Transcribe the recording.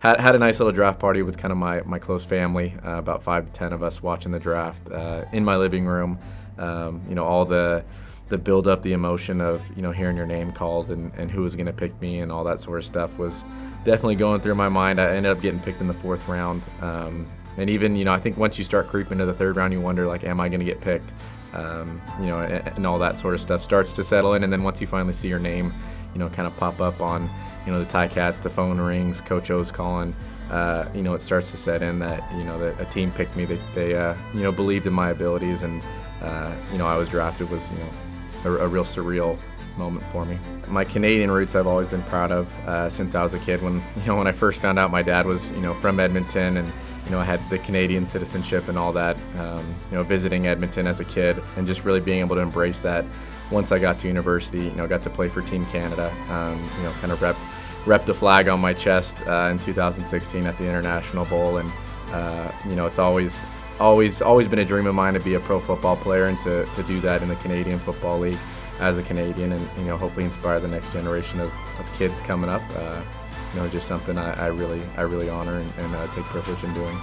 had a nice little draft party with kind of my close family, about 5 to 10 of us watching the draft in my living room. All the build up, the emotion of hearing your name called and who was going to pick me and all that sort of stuff was definitely going through my mind. I ended up getting picked in the 4th round, and even I think once you start creeping to the 3rd round, you wonder like, am I going to get picked? And all that sort of stuff starts to settle in, and then once you finally see your name kind of pop up on the Ticats, the phone rings, Coach O's calling, it starts to set in that that a team picked me, that they believed in my abilities, and I was drafted was a real surreal moment for me. My Canadian roots I've always been proud of since I was a kid. When I first found out my dad was from Edmonton, and I had the Canadian citizenship and all that, visiting Edmonton as a kid and just really being able to embrace that. Once I got to university, got to play for Team Canada, kind of rep the flag on my chest in 2016 at the International Bowl, and it's always been a dream of mine to be a pro football player and to do that in the Canadian Football League as a Canadian, and hopefully inspire the next generation of kids coming up. Just something I really honor and take privilege in doing.